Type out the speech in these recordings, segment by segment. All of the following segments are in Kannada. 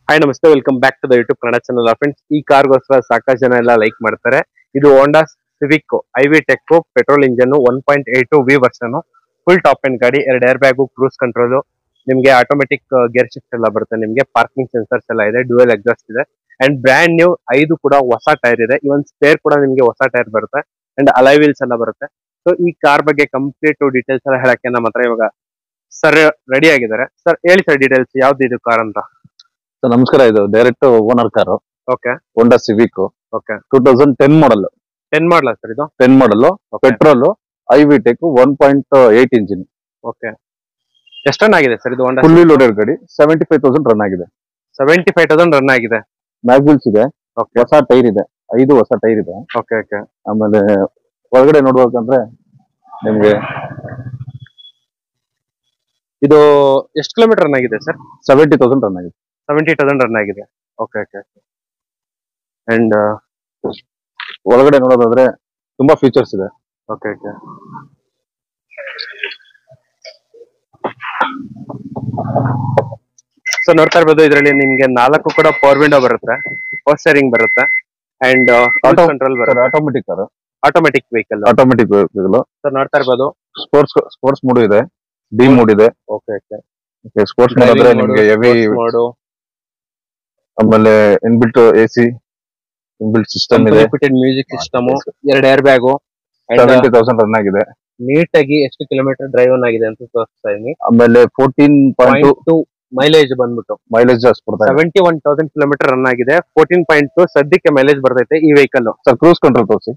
ಹಾಯ್ ನಮಸ್ತೆ, welcome back to the YouTube Kannada channel. Friends, ಈ ಕಾರ್ಗೋಸ್ಕರ ಸಾಕಷ್ಟು ಜನ ಎಲ್ಲ ಲೈಕ್ ಮಾಡ್ತಾರೆ. ಇದು Honda Civic IV tech petrol engine 1.82 V version, full top end ಗಾಡಿ. 2 ಏರ್ ಬ್ಯಾಗು, ಕ್ರೂಸ್ ಕಂಟ್ರೋಲ್, ನಿಮ್ಗೆ ಆಟೋಮೆಟಿಕ್ ಗೇರ್ ಶಿಫ್ಟ್ ಎಲ್ಲ ಬರುತ್ತೆ. ನಿಮ್ಗೆ ಪಾರ್ಕಿಂಗ್ ಸೆನ್ಸರ್ಸ್ ಎಲ್ಲ ಇದೆ, ಡ್ಯುಯಲ್ ಎಕ್ಸಾಸ್ಟ್ ಇದೆ ಅಂಡ್ ಬ್ರ್ಯಾಂಡ್ ನ್ಯೂ 5 ಕೂಡ ಹೊಸ ಟೈರ್ ಇದೆ. ಇವನ್ ಸ್ಪೇರ್ ಕೂಡ ನಿಮ್ಗೆ ಹೊಸ ಟೈರ್ ಬರುತ್ತೆ ಅಂಡ್ ಅಲಾಯ್ ವೀಲ್ಸ್ ಎಲ್ಲ ಬರುತ್ತೆ. ಸೊ ಈ ಕಾರ್ ಬಗ್ಗೆ ಕಂಪ್ಲೀಟ್ ಡೀಟೇಲ್ಸ್ ಎಲ್ಲ ಹೇಳಕ್ಕೆ ನಮ್ಮ ಹತ್ರ ಇವಾಗ ಸರ್ ರೆಡಿ ಆಗಿದ್ದಾರೆ. ಸರ್ ಹೇಳಿ ಸರ್ ಡೀಟೇಲ್ಸ್, ಯಾವ್ದು ಇದು ಕಾರ್ ಅಂತ. ಸರ್ ನಮಸ್ಕಾರ. ಇದು ಡೈರೆಕ್ಟ್ ಓನರ್ ಕಾರು, ಓಕೆ ಹೋಂಡಾ ಸಿವಿಕ್ ಓಕೆ 2010 ಮಾಡಲ್. 10 ಮಾಡಲ ಸರ್ ಇದು? 10 ಮಾಡಲ್, ಪೆಟ್ರೋಲ್, ಐವಿ ಟೆಕ್, 1.8 ಇಂಜಿನ್. ಓಕೆ, ಎಷ್ಟು ರನ್ ಆಗಿದೆ ಸರ್ ಇದು ಹೋಂಡಾ? ಫುಲ್ಲಿ ಲೋಡೆಡ್ ಗಾಡಿ, 75,000 ರನ್ ಆಗಿದೆ. 75,000 ರನ್ ಆಗಿದೆ. ಮ್ಯಾಗ್ವಿಲ್ಸ್ ಇದೆ, ಓಕೆ ಹೊಸ ಟೈರ್ ಇದೆ, 5 ಹೊಸ ಟೈರ್ ಇದೆ. Okay okay. ಆಮೇಲೆ ಒಳಗಡೆ ನೋಡ್ಬೇಕಂದ್ರೆ ನಿಮ್ಗೆ ಇದು ಎಷ್ಟು ಕಿಲೋಮೀಟರ್ ರನ್ ಆಗಿದೆ ಸರ್? 70,000 ರನ್ ಆಗಿದೆ. 70,000 ರನ್ ಆಗಿದೆ. Okay okay. ಅಂಡ್ ಒಳಗಡೆ ನೋಡೋದಾದ್ರೆ ತುಂಬಾ ಫೀಚರ್ಸ್ ಇದೆ. Okay okay. ಸೊ ನೋಡ್ತಾ ಇರ್ಬೋದು, ಇದರಲ್ಲಿ ನಿಮ್ಗೆ 4 ಕೂಡ ಪವರ್ ವಿಂಡೋ ಬರುತ್ತೆ, ಪವರ್ ಸ್ಟೇರಿಂಗ್ ಬರುತ್ತೆ ಅಂಡ್ ಕಂಟ್ರೋಲ್ ಬರುತ್ತೆ. Automatic car, automatic vehicle. Automatic vehicle. Sir ನೋಡ್ತಾ ಇರ್ಬೋದು, ಸ್ಪೋರ್ಟ್ಸ್ ಮೂಡ್ ಇದೆ, ಡಿ ಮೂಡ್ ಇದೆ. Okay okay. ಸ್ಪೋರ್ಟ್ಸ್ ಮೂಡ್ ಆದ್ರೆ ನಿಮ್ಗೆ ಹೆವಿ, ಆಮೇಲೆ ಇನ್ಬಿಲ್ಟ್ ಎಸಿ, ಇನ್ಬಿಲ್ಟ್ ಸಿಸ್ಟಮ್ ಇದೆ, music system, 2 air bag. 70,000 run ಆಗಿದೆ. ನೀಟಾಗಿ ಎಷ್ಟು ಕಿಲೋಮೀಟರ್ ಡ್ರೈವ್ ಆಗಿದೆ ಅಂತ ತೋರಿಸ್ತಾ ಇದೀನಿ. ಆಮೇಲೆ 14.2 ಮೈಲೇಜ್ ಬಂದ್ಬಿಟ್ಟು ಮೈಲೇಜ್ ಜಾಸ್ತಿ ಕೊಡ್ತಾ ಇದೆ. 71,000 ಕಿಲೋಮೀಟರ್ ರನ್ ಆಗಿದೆ. 14.2 ಸದ್ಯಕ್ಕೆ ಮೈಲೇಜ್ ಬರ್ತೈತೆ ಈ ವೆಹಿಕಲ್. ಸರ್ ಕ್ರೂಸ್ ಕಂಟ್ರೋಲ್ ತೋರಿಸಿ.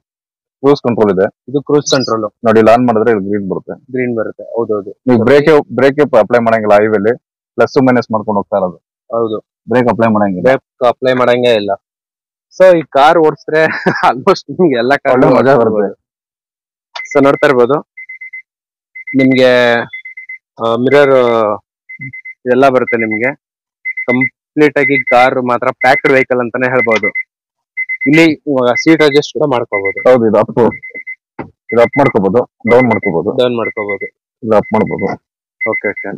ಕ್ರೂಸ್ ಕಂಟ್ರೋಲ್ ಇದೆ, ಇದು ಕ್ರೂಸ್ ಕಂಟ್ರೋಲ್. ನೋಡಿ ಆನ್ ಮಾಡಿದ್ರೆ ಗ್ರೀನ್ ಬರುತ್ತೆ. ಗ್ರೀನ್ ಬರುತ್ತೆ, ಹೌದೌದು. ನೀವು ಬ್ರೇಕ್ ಅಪ್ಲೈ ಮಾಡಂಗಿಲ್ಲ, ಹೈವೇಲಿ ಪ್ಲಸ್ ಮೈನಸ್ ಮಾಡ್ಕೊಂಡು ಹೋಗ್ತಾ ಇರೋದು. ಹೌದು, ಬ್ರೇಕ್ ಅಪ್ಲೈ ಮಾಡಂಗಿಲ್ಲ, ಬ್ರೇಕ್ ಅಪ್ಲೈ ಮಾಡಂಗೇ ಇಲ್ಲ. ಸೊ ಈ ಕಾರ್ ಓಡಿಸಿದ್ರೆ ಆಲ್ಮೋಸ್ಟ್ ನಿಮ್ಗೆ ಎಲ್ಲ ಕಾರ್ ಮಜಾ ಬರುತ್ತೆ. ಸೊ ನೋಡ್ತಾ ಇರ್ಬೋದು, ನಿಮ್ಗೆ ಮಿರರ್ ಇದೆಲ್ಲ ಬರುತ್ತೆ. ನಿಮ್ಗೆ ಕಂಪ್ಲೀಟ್ ಆಗಿ ಕಾರ್ ಮಾತ್ರ ಪ್ಯಾಕ್ಡ್ ವೆಹಿಕಲ್ ಅಂತಾನೆ ಹೇಳ್ಬಹುದು. ಇಲ್ಲಿ ಇವಾಗ ಸೀಟ್ ಅಡ್ಜಸ್ಟ್ ಕೂಡ ಮಾಡ್ಕೋಬಹುದು. ಹೌದು, ಇದು ಅಪ್ ಮಾಡ್ಕೋಬಹುದು, ಡೌನ್ ಮಾಡ್ಕೋಬಹುದು, ಇದು ಅಪ್ ಮಾಡ್ಬೋದು. Okay okay.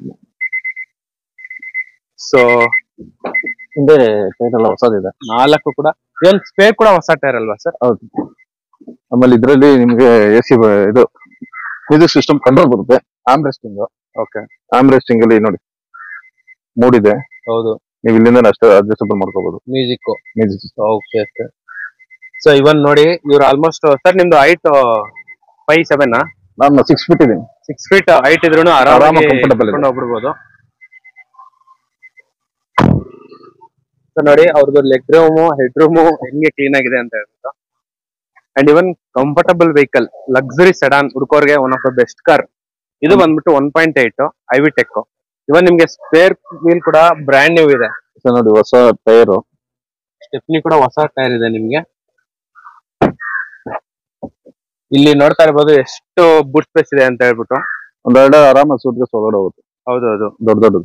ಸೊ ಹಿಂದೆ ಟೈರ್ ಎಲ್ಲ ಹೊಸದಿದೆ, 4 ಕೂಡ. ಇವನ್ ಸ್ಪೇರ್ ಕೂಡ ಹೊಸ ಟೈರ್ ಅಲ್ವಾ ಸರ್? ಹೌದು. ಆಮೇಲೆ ಇದ್ರಲ್ಲಿ ನಿಮ್ಗೆ ಎಸಿ ಇದು ಮ್ಯೂಸಿಕ್ ಸಿಸ್ಟಮ್ ಕಂಟ್ರೋಲ್ ಬರುತ್ತೆ. Arm resting. Okay, arm resting ಅಲ್ಲಿ ನೋಡಿ ಮೂಡ್ ಇದೆ. ಹೌದು, ನೀವು ಇಲ್ಲಿಂದ ಅಷ್ಟೇ ಅಡ್ಜಸ್ಟಬಲ್ ಮಾಡ್ಕೋಬಹುದು. ಮ್ಯೂಸಿಕ್. ಮ್ಯೂಸಿಕ್. ಓಕೆ. ಸೊ ಇವನ್ ನೋಡಿ, ಇವ್ರು ಆಲ್ಮೋಸ್ಟ್ ಸರ್ ನಿಮ್ದು ಹೈಟ್ 5'7" ನಾನು 6 ಫೀಟ್ ಇದೀನಿ. 6 ಫೀಟ್ ಹೈಟ್ ಇದ್ರು ಆರಾಮಾಗಿ ಕಂಫರ್ಟಬಲ್ ಇದೆ, ಹೋಗ್ಬಿಡ್ಬೋದು. ಸೊ ನೋಡಿ ಅವ್ರದ್ದು ಲೆಗ್ ರೂಮು, ಹೆಡ್ ರೂಮು ಹೆಂಗೆ ಕ್ಲೀನ್ ಆಗಿದೆ ಅಂತ ಹೇಳ್ಬಿಟ್ಟು. And even comfortable vehicle, luxury sedan ಹುಡುಕೋರ್ಗೆ one of the best car. ಇದು ಬಂದ್ಬಿಟ್ಟು 1.8 ಐವಿ ಟೆಕ್. ಇವನ್ ನಿಮ್ಗೆ ಸ್ಪೇರ್ ವೀಲ್ ಕೂಡ ಬ್ರ್ಯಾಂಡ್ ನ್ಯೂ ಇದೆ. ನೋಡಿ ಹೊಸ ಟೈರ್, ಸ್ಟೆಪ್ನಿ ಕೂಡ ಹೊಸ ಟೈರ್ ಇದೆ ನಿಮ್ಗೆ. ಇಲ್ಲಿ ನೋಡ್ತಾ ಇರ್ಬೋದು ಎಷ್ಟು ಬೂಟ್ ಸ್ಪೇಸ್ ಇದೆ ಅಂತ ಹೇಳ್ಬಿಟ್ಟು. ಒಂದೆರಡು ಆರಾಮಾಗಿ ಸೂಟ್ಕೇಸ್ ಒಳಗಡೆ ಹೋಗುತ್ತೆ. ಹೌದೌದು, ದೊಡ್ಡದು.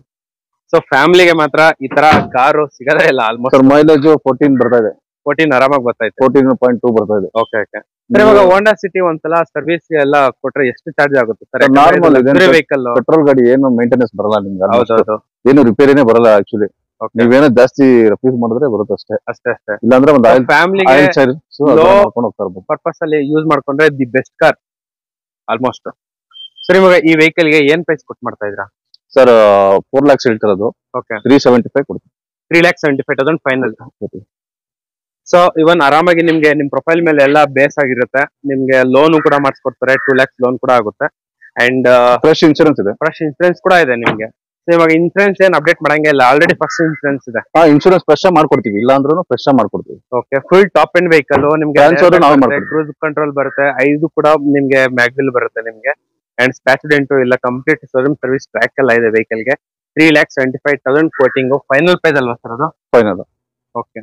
ಸೊ ಫ್ಯಾಮಿಲಿಗೆ ಮಾತ್ರ ಈ ತರ ಕಾರು ಸಿಗದೇ ಇಲ್ಲ ಆಲ್ಮೋಸ್ಟ್. ಮೈಲೇಜ್ 14 ಬರ್ತಾ ಇದೆ. 14 ಆರಾಮಾಗಿ ಬರ್ತಾ ಇದೆ. 14.2 ಬರ್ತಾ ಇದೆ. Okay okay. ಸರ್ ಇವಾಗ ಹೋಂಡಾ ಸಿಟಿ ಒಂದ್ಸಲ ಸರ್ವಿಸ್ ಎಲ್ಲ ಕೊಟ್ರೆ ಎಷ್ಟು ಚಾರ್ಜ್ ಆಗುತ್ತೆ ಸರ್? ನಾರ್ಮಲ್ ವೆಹಿಕಲ್, ಪೆಟ್ರೋಲ್ ಗಾಡಿ ಏನು ಮೇಂಟೆನೆನ್ಸ್ ಬರಲ್ಲ ನಿಮ್ಗೆ. ಹೌದೌದು, ಏನು ರಿಪೇರಿನೇ ಬರಲ್ಲ ಆಕ್ಚುಲಿ. ನೀವೇನೋ ಜಾಸ್ತಿ ರಫ್ಯೂಸ್ ಮಾಡಿದ್ರೆ ಬರುತ್ತೆ ಅಷ್ಟೇ. ಅಷ್ಟೇ. ಇಲ್ಲಾಂದ್ರೆ ಒಂದು ಫ್ಯಾಮಿಲಿಗೆ ಹೋಗ್ತಾ ಇರ್ಬೋದು. ಪರ್ಪಸ್ ಅಲ್ಲಿ ಯೂಸ್ ಮಾಡ್ಕೊಂಡ್ರೆ the best car almost. Sir ಇವಾಗ ಈ ವೆಹಿಕಲ್ ಗೆ ಏನ್ ಪ್ರೈಸ್ ಕೊಟ್ಟು ಮಾಡ್ತಾ ಇದ್ರಾ ಸರ್? 4 lakhs ಹೇಳ್ತಿರೋದು. ಓಕೆ, 375 ಕೊಡ್ತೀವಿ. 3,75,000 ಫೈನಲ್. ಸೊ ಇವನ್ ಆರಾಮಾಗಿ ನಿಮ್ಗೆ ನಿಮ್ ಪ್ರೊಫೈಲ್ ಮೇಲೆ ಎಲ್ಲ ಬೇಸ್ ಆಗಿರುತ್ತೆ. ನಿಮ್ಗೆ ಲೋನ್ ಕೂಡ ಮಾಡಿಸ್ಕೊಡ್ತಾರೆ, 2 lakhs ಲೋನ್ ಕೂಡ ಆಗುತ್ತೆ. ಅಂಡ್ ಫ್ರೆಶ್ ಇನ್ಶೂರೆನ್ಸ್ ಇದೆ. ಫ್ರೆಶ್ ಇನ್ಸೂರೆನ್ಸ್ ಕೂಡ ಇದೆ ನಿಮ್ಗೆ. ಸೊ ಇವಾಗ ಇನ್ಸೂರೆನ್ಸ್ ಏನ್ ಅಪ್ಡೇಟ್ ಮಾಡಂಗೇ ಇಲ್ಲ, ಆಲ್ರೆಡಿ ಫಸ್ಟ್ ಇನ್ಸೂರೆನ್ಸ್ ಇದೆ. ಇನ್ಶೂರೆನ್ಸ್ ಫ್ರೆಶ್ ಮಾಡ್ಕೊಡ್ತೀವಿ, ಇಲ್ಲ ಅಂದ್ರೂ ಫ್ರೆಶ್ ಮಾಡ್ಕೊಡ್ತೀವಿ. Okay, full top end vehicle. ನಿಮ್ಗೆ ಮಾಡ್ಕೊಡ್ತೀವಿ. ಕ್ರೂಸ್ ಕಂಟ್ರೋಲ್ ಬರುತ್ತೆ, 5 ಕೂಡ ನಿಮ್ಗೆ ಮ್ಯಾಗ್ವಿಲ್ ಬರುತ್ತೆ ನಿಮ್ಗೆ. ಅಂಡ್ ಸ್ಪ್ಯಾಕ್ಸಿಡೆಂಟ್ ಇಲ್ಲ, ಕಂಪ್ಲೀಟ್ ಶೋರೂಮ್ ಸರ್ವಿಸ್ ಟ್ರ್ಯಾಕ್ ಎಲ್ಲ ಇದೆ ವೆಹಿಕಲ್ ಗೆ. 3,75,000 ಕೋಟಿಂಗ್ ಫೈನಲ್ ಪ್ರೈಸ್ ಅಲ್ವಾ ಸರ್ ಅದು? ಫೈನಲ್. ಓಕೆ.